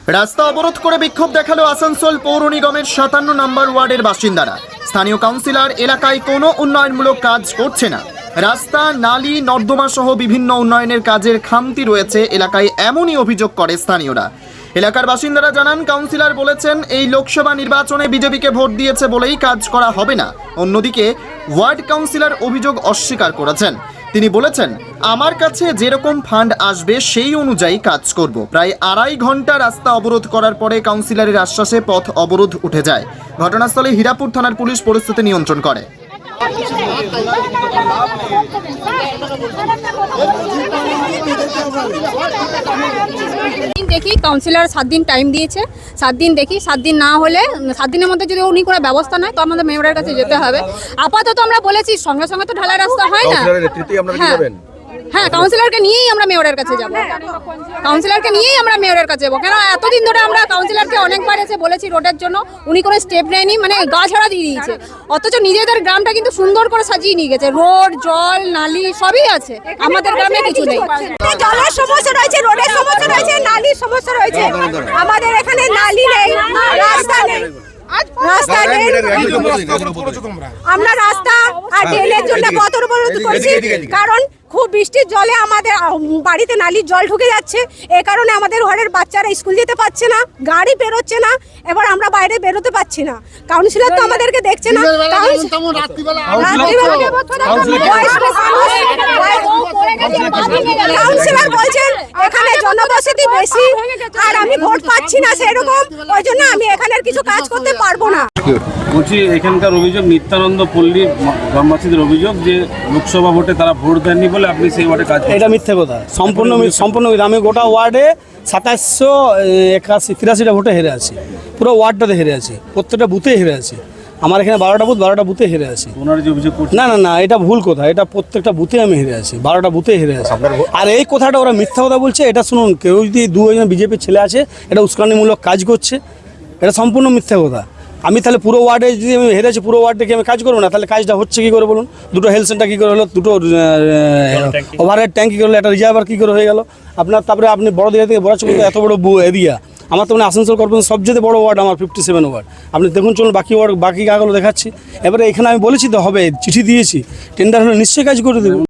রাস্তা অবরোধ করে বিক্ষোভ দেখালো আসানসোল পৌর নিগমের 57 নম্বর ওয়ার্ডের বাসিন্দারা। স্থানীয় কাউন্সিলর এলাকায় কোনো উন্নয়নমূলক কাজ করছে না। রাস্তা, নালী, নর্দমা সহ বিভিন্ন উন্নয়নের কাজের খামতি রয়েছে এলাকায়, এমনই অভিযোগ করে স্থানীয়রা। এলাকার বাসিন্দারা জানান, কাউন্সিলর বলেছেন এই লোকসভা নির্বাচনে বিজেপিকে ভোট দিয়েছে বলেই কাজ করা হবে না। অন্যদিকে ওয়ার্ড কাউন্সিলর অভিযোগ অস্বীকার করেছেন। তিনি বলেছেন, আমার কাছে যেরকম ফান্ড আসবে সেই অনুযায়ী কাজ করব। প্রায় 2.5 ঘন্টা রাস্তা অবরোধ করার পরে কাউন্সিলরের আশ্বাসে পথ অবরোধ উঠে যায়। ঘটনাস্থলে হীরাপুর থানার পুলিশ পরিস্থিতি নিয়ন্ত্রণ করে। দেখি কাউন্সিলর 7 দিন টাইম দিয়েছে, 7 দিন দেখি, 7 দিন না হলে 7 দিনের মধ্যে যদি উনি কোনো ব্যবস্থা নেয় তো আমাদের মেয়রের কাছে যেতে হবে। আপাতত আমরা বলেছি সঙ্গে সঙ্গে তো ঢালাই রাস্তা হয় না। হ্যাঁ, কাউন্সিলরকে নিয়েই আমরা মেয়রের কাছে যাব। কাউন্সিলরকে নিয়েই আমরা মেয়রের কাছে যাবো। কেন এতদিন ধরে আমরা কাউন্সিলরকে অনেকবার এসে বলেছি রোডের জন্য, উনি কোনো স্টেপ নেয়নি, মানে গা ছাড়া দিয়ে দিয়েছে। অথচ নিজেদের গ্রামটা কিন্তু সুন্দর করে সাজিয়ে নিয়ে গেছে, রোড, জল, নালি সবই আছে। আমাদের গ্রামে কিছু নেই। জলের সমস্যা রয়েছে, রোডের সমস্যা রয়েছে, নালির সমস্যা রয়েছে। আমাদের এখানে নালি নেই, রাস্তা নেই। আমরা রাস্তা আর ড্রেনের জন্য পথ অবরোধ করছি, কারণ খুব বৃষ্টির জলে আমাদের বাড়িতে নালির জল ঢুকে যাচ্ছে। এই কারণে আমাদের ঘরের বাচ্চারা স্কুল যেতে পারছে না, গাড়ি বেরোচ্ছে না, এবার আমরা বাইরে বেরোতে পারছি না। কাউন্সিলর তো আমাদেরকে দেখছে না। কাউন্সিলর বলছেন এখানে জনবসতি বেশি আর আমি ভোট পাচ্ছি না সেরকম, ওই জন্য আমি এখানের কিছু কাজ করতে পারবো না। বলছি, এখানকার অভিযোগ নিত্যানন্দ পল্লী গ্রামবাসীদের অভিযোগ যে লোকসভা ভোটে তারা ভোট দেননি বলে আপনি সেই ওয়ার্ডে কাজ করছেন। এটা মিথ্যে কথা, সম্পূর্ণ আমি গোটা ওয়ার্ডে 2783টা ভোটে হেরে আছি, পুরো ওয়ার্ডটাতে হেরে আছি, প্রত্যেকটা বুথে হেরে আছি। আমার এখানে 12টা বুথে হেরে আছি। ওনারা যে অভিযোগ করছে, না, এটা ভুল কথা। এটা প্রত্যেকটা বুথে আমি হেরে আছি, 12টা বুথে হেরে আছি। আর এই কথাটা ওরা মিথ্যা কথা বলছে। এটা শুনুন, কেউ যদি 2জন বিজেপির ছেলে আছে এটা উস্কানিমূলক কাজ করছে, এটা সম্পূর্ণ মিথ্যা কথা। আমি তাহলে পুরো ওয়ার্ডে যদি আমি হেরেছি, পুরো ওয়ার্ডে কি আমি কাজ করবো না? তাহলে কাজটা হচ্ছে কী করে বলুন? 2টো হেলথ সেন্টার কী করে হলো, 2টো ওভারহেড ট্যাঙ্ক কী করে হলো, একটা রিজার্ভার কী করে হয়ে গেল আপনার? তারপরে আপনি বড় দিঘা থেকে বড় চুল এত বড় এরিয়া, আমার তো মানে আসানসোল কর্পোরেশন সবচেয়ে বড় ওয়ার্ড, আমার 57 ওয়ার্ড। আপনি দেখুন, চলুন বাকি ওয়ার্ড, বাকি কাজগুলো দেখাচ্ছি। এবারে এখানে আমি বলেছি তো হবে, চিঠি দিয়েছি, টেন্ডার হলে নিশ্চয়ই কাজ করে দেবো।